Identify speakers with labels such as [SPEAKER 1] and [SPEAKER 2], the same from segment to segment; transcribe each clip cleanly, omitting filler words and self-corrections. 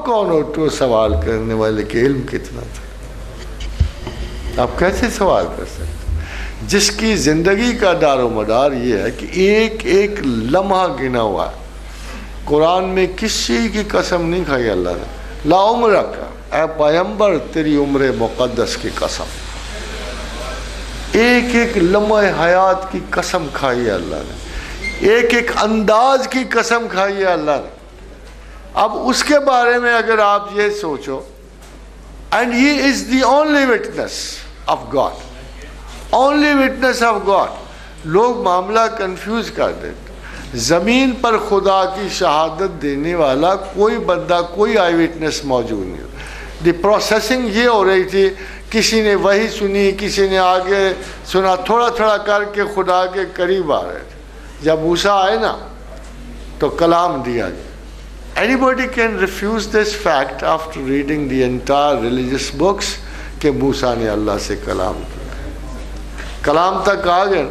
[SPEAKER 1] کون ہو تو سوال کرنے والے کہ علم کتنا تھا؟ آپ کیسے سوال کر سکتے؟ جس کی زندگی کا دار و مدار یہ ہے کہ ایک ایک لمحہ گنا ہوا ہے. قرآن میں کسی کی قسم نہیں کھائی اللہ نے. لا عمر کا اے پیغمبر تیری عمر مقدس کی قسم. ایک ایک لمحہ حیات کی قسم کھائی ہے اللہ نے. ایک ایک انداز کی قسم کھائی ہے اللہ نے. اب اس کے بارے میں اگر آپ یہ سوچو, and he is the only witness of God, only witness of God. لوگ معاملہ کنفیوز کر دیتے. زمین پر خدا کی شہادت دینے والا کوئی بندہ, کوئی آئی وٹنس موجود نہیں. دی پروسیسنگ یہ ہو رہی تھی, کسی نے وہی سنی, کسی نے آگے سنا, تھوڑا تھوڑا کر کے خدا کے قریب آ رہے تھے. جب موسیٰ آئے نا تو کلام دیا گیا. Anybody can refuse this fact after reading the entire religious books کہ موسیٰ نے اللہ سے کلام کیا. کلام تک آ گئے.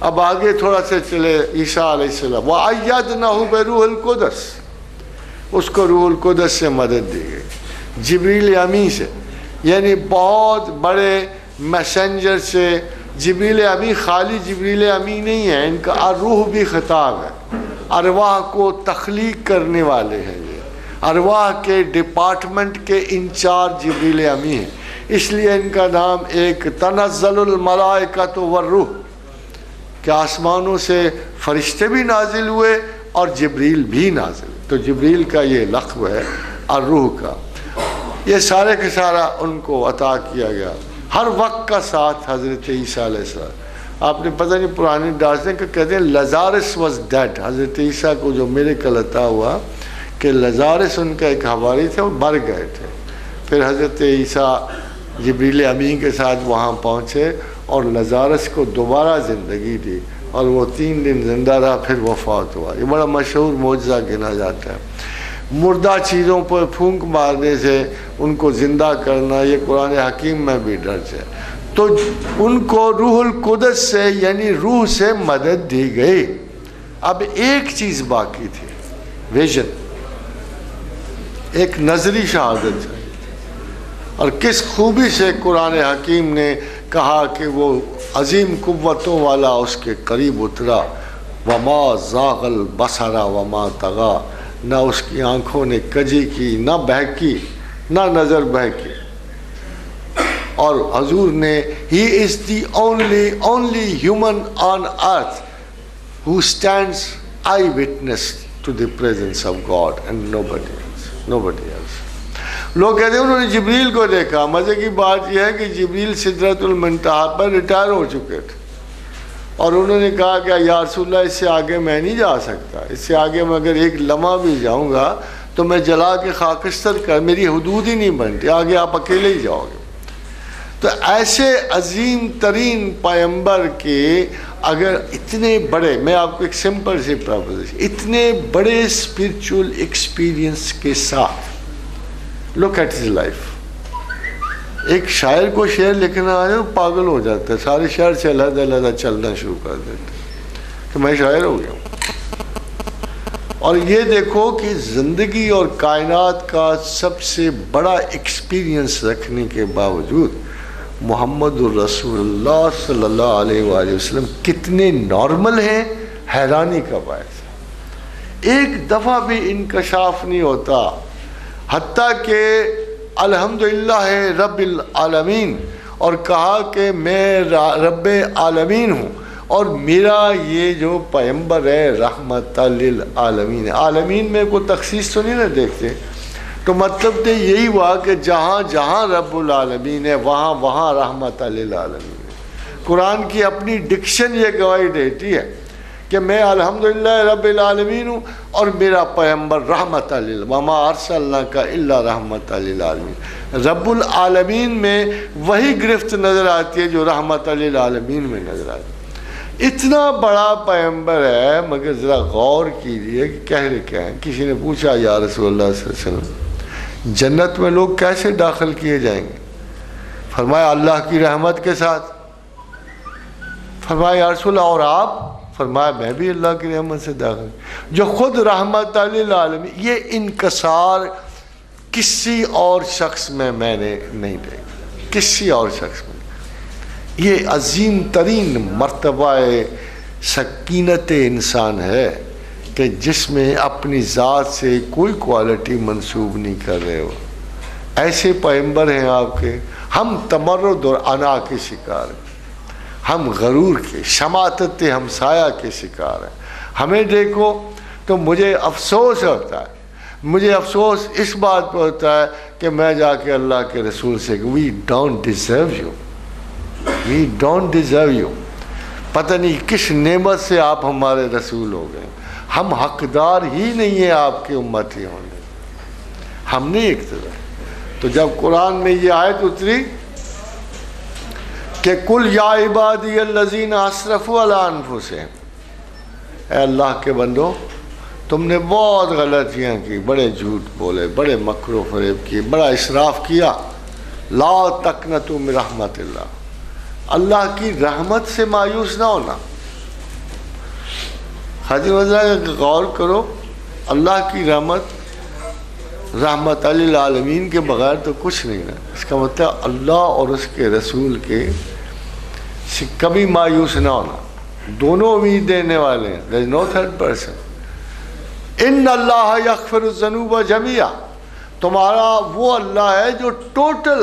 [SPEAKER 1] اب آگے تھوڑا سے چلے عیسیٰ علیہ السلام. وَأَيَّدْنَاهُ بِرُوحِ الْقُدُسِ, اس کو روح القدس سے مدد دی گئی, جبریل امی سے, یعنی بہت بڑے میسنجر سے. جبریل امی خالی جبریل امی نہیں ہے, ان کا روح بھی خطاب ہے. ارواح کو تخلیق کرنے والے ہیں یہ, ارواح کے ڈپارٹمنٹ کے انچارج جبریل امی ہیں. اس لیے ان کا نام ایک تنزل الملائکۃ والروح, کہ آسمانوں سے فرشتے بھی نازل ہوئے اور جبریل بھی نازل. تو جبریل کا یہ لقب ہے الروح کا. یہ سارے کے سارا ان کو عطا کیا گیا. ہر وقت کا ساتھ حضرت عیسیٰ علیہ السلام. آپ نے پتہ نہیں پرانی داستیں کہ کہتے ہیں لزارس واز ڈیڈ. حضرت عیسیٰ کو جو میریکل عطا ہوا کہ لزارس ان کا ایک حواری تھے, وہ مر گئے تھے. پھر حضرت عیسیٰ جبریل امین کے ساتھ وہاں پہنچے اور لزارس کو دوبارہ زندگی دی, اور وہ 3 دن زندہ رہا, پھر وفات ہوا. یہ بڑا مشہور معجزہ گنا جاتا ہے. مردہ چیزوں پر پھونک مارنے سے ان کو زندہ کرنا, یہ قرآن حکیم میں بھی درج ہے. تو ان کو روح القدس سے یعنی روح سے مدد دی گئی. اب ایک چیز باقی تھی, ویژن, ایک نظری شہادت ہے. اور کس خوبی سے قرآن حکیم نے کہا کہ وہ عظیم قوتوں والا اس کے قریب اترا. وما زاغ البصر وما طغى, نہ اس کی آنکھوں نے کجی کی, نہ بہکی, نہ نظر بہکی. اور حضور نے he is the only human on earth who stands eyewitness to the presence of God and nobody else. لوگ کہتے ہیں انہوں نے جبریل کو دیکھا. مزے کی بات یہ ہے کہ جبریل سدرۃ المنتہا پر ریٹائر ہو چکے تھے, اور انہوں نے کہا کہ یا رسول اللہ اس سے آگے میں نہیں جا سکتا, اس سے آگے میں اگر ایک لمحہ بھی جاؤں گا تو میں جلا کے خاکستر کر, میری حدود ہی نہیں بنتی, آگے آپ اکیلے ہی جاؤ گے. تو ایسے عظیم ترین پیغمبر کے اگر اتنے بڑے, میں آپ کو ایک سمپل سی پروپوزیشن, اتنے بڑے اسپرچول ایکسپیرینس کے ساتھ لک ایٹ ہز لائف. ایک شاعر کو شعر لکھنا آئے تو پاگل ہو جاتا ہے, سارے شعر سے علیحدہ علیحدہ چلنا شروع کر دیتے کہ میں شاعر ہو گیا ہوں. اور یہ دیکھو کہ زندگی اور کائنات کا سب سے بڑا ایکسپیرینس رکھنے کے باوجود محمد الرسول اللہ صلی اللہ علیہ وآلہ وسلم کتنے نارمل ہیں, حیرانی کا باعث. ایک دفعہ بھی انکشاف نہیں ہوتا, حتیٰ کہ الحمدللہ رب العالمین, اور کہا کہ میں رب عالمین ہوں, اور میرا یہ جو پیغمبر ہے رحمت للعالمین. عالمین میں کوئی تخصیص تو نہیں نہ دیکھتے, تو مطلب تو یہی ہوا کہ جہاں جہاں رب العالمین ہے وہاں وہاں رحمت للعالمین ہے. قرآن کی اپنی ڈکشن یہ گواہی دیتی ہے کہ میں الحمدللہ رب العالمین ہوں, اور میرا پیغمبر رحمت وما ارسلناک الا رحمت للعالمین. رب العالمین میں وہی گرفت نظر آتی ہے جو رحمت للعالمین میں نظر آتی ہے. اتنا بڑا پیغمبر ہے, مگر ذرا غور کیجیے کہ کہہ رہے کیا ہیں. کسی نے پوچھا یا رسول اللہ صلی اللہ علیہ وسلم جنت میں لوگ کیسے داخل کیے جائیں گے؟ فرمایا اللہ کی رحمت کے ساتھ. فرمایا یا رسول اللہ اور آپ؟ فرمایا میں بھی اللہ کی رحمت سے داخل, جو خود رحمت للعالمین. یہ انکسار کسی اور شخص میں میں نے نہیں دیکھی، کسی اور شخص میں۔ یہ عظیم ترین مرتبہ سکینت انسان ہے کہ جس میں اپنی ذات سے کوئی کوالٹی منسوب نہیں کر رہے ہو۔ ایسے پیغمبر ہیں آپ کے۔ ہم تمرد اور انا کے شکار ہیں، ہم غرور کے، شماتت ہمسایہ کے شکار ہیں۔ ہمیں دیکھو تو مجھے افسوس ہوتا ہے، مجھے افسوس اس بات پر ہوتا ہے کہ میں جا کے اللہ کے رسول سے کہ we don't deserve you, we don't deserve you. پتہ نہیں کس نعمت سے آپ ہمارے رسول ہو گئے، ہم حقدار ہی نہیں ہیں آپ کے امتی ہونے، ہم نہیں اقتدار۔ تو جب قرآن میں یہ آیت اتری کہ کل یا عبادی الذین اسرفوا علی انفسہم، اے اللہ کے بندو تم نے بہت غلطیاں کی، بڑے جھوٹ بولے، بڑے مکر و فریب کیے، بڑا اسراف کیا، لا تقنطوا من رحمت اللہ، اللہ کی رحمت سے مایوس نہ ہونا۔ حاجی وزرا غور کرو، اللہ کی رحمت للعالمین کے بغیر تو کچھ نہیں ہے۔ اس کا مطلب اللہ اور اس کے رسول کے سے کبھی مایوس نہ ہونا، دونوں امید دینے والے ہیں۔ there is no third person۔ ان اللہ یغفر الذنوب جميعا، تمہارا وہ اللہ ہے جو ٹوٹل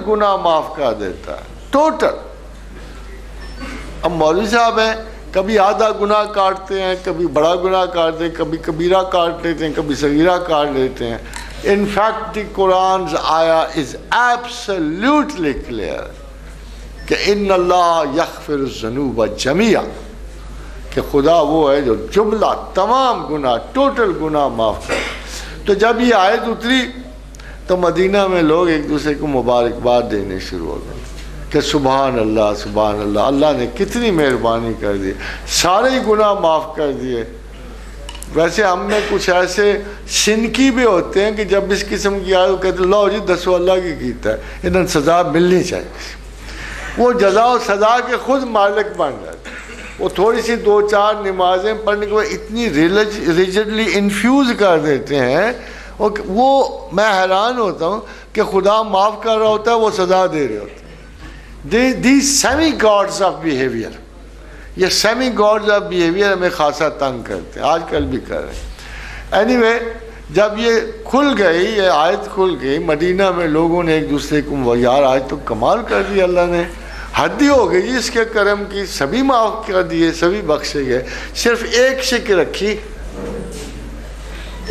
[SPEAKER 1] گناہ معاف کر دیتا ہے، ٹوٹل۔ اب مولوی صاحب ہیں، کبھی آدھا گناہ کاٹتے ہیں، کبھی بڑا گناہ کاٹتے ہیں، کبھی کبیرہ کاٹ لیتے ہیں، کبھی صغیرہ کاٹ لیتے ہیں۔ In fact, the Quran's ayah is absolutely clear کہ ان اللہ یغفر الذنوب جميعا، کہ خدا وہ ہے جو جملہ تمام گناہ، ٹوٹل گناہ معاف کرے۔ تو جب یہ آیت اتری تو مدینہ میں لوگ ایک دوسرے کو مبارکباد دینے شروع ہو گئے کہ سبحان اللہ سبحان اللہ، اللہ نے کتنی مہربانی کر دی، سارے گناہ معاف کر دیے۔ ویسے ہم میں کچھ ایسے شنکی بھی ہوتے ہیں کہ جب اس قسم کی آئے وہ کہتے ہیں لو جی دسو اللہ کی کیتا ہے، انہیں سزا ملنی چاہیے۔ وہ جزا و سزا کے خود مالک بن جاتے ہیں۔ وہ تھوڑی سی 2-4 نمازیں پڑھنے کے بعد اتنی ریجڈلی انفیوز کر دیتے ہیں، وہ میں حیران ہوتا ہوں کہ خدا معاف کر رہا ہوتا ہے، وہ سزا دے رہے ہوتے ہیں۔ These semi gods of behavior، یہ سیمی گاڈز آف بیہیویئر ہمیں خاصا تنگ کرتے ہیں، آج کل بھی کر رہے ہیں۔ اینی وے جب یہ کھل گئی، یہ آیت کھل گئی، مدینہ میں لوگوں نے ایک دوسرے کو یار آج تو کمال کر دی اللہ نے، حد ہی ہو گئی اس کے کرم کی، سبھی معاف کر دیے، سبھی بخشے گئے، صرف ایک شک رکھی،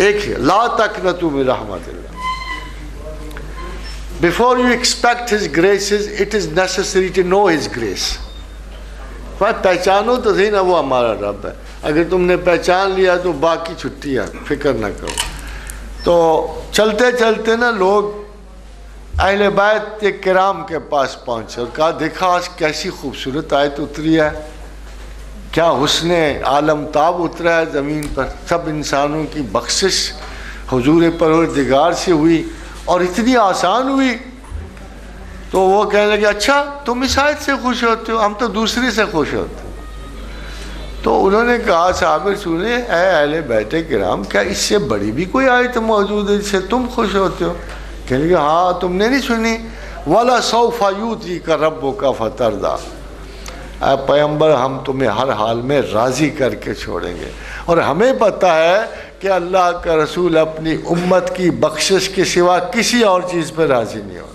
[SPEAKER 1] ایک لا تقنطوا من رحمت اللہ۔ Before you expect his graces, it is necessary to know his grace۔ پہچانو تو صحیح نا وہ ہمارا رب ہے، اگر تم نے پہچان لیا تو باقی چھٹی ہے، فکر نہ کرو۔ تو چلتے چلتے نا لوگ اہل بیت کرام کے پاس پہنچے اور کہا دیکھا آج کیسی خوبصورت آیت اتری ہے، کیا حسن عالم تاب اترا ہے زمین پر، سب انسانوں کی بخشش حضور پروردگار سے ہوئی اور اتنی آسان ہوئی۔ تو وہ کہنے لگے اچھا تم اس آیت سے خوش ہوتے ہو، ہم تو دوسری سے خوش ہوتے ہیں۔ تو انہوں نے کہا صحابہ سنیں اے اہل بیت کرام، کیا اس سے بڑی بھی کوئی آیت موجود ہے جس سے تم خوش ہوتے ہو؟ کہنے لگے ہاں تم نے نہیں سنی وَلَسَوْفَ يُؤْتِيكَ رَبُّكَ فَتَرْضَىٰ، اے پیغمبر ہم تمہیں ہر حال میں راضی کر کے چھوڑیں گے۔ اور ہمیں پتہ ہے کہ اللہ کا رسول اپنی امت کی بخشش کے سوا کسی اور چیز پہ راضی نہیں ہوگا۔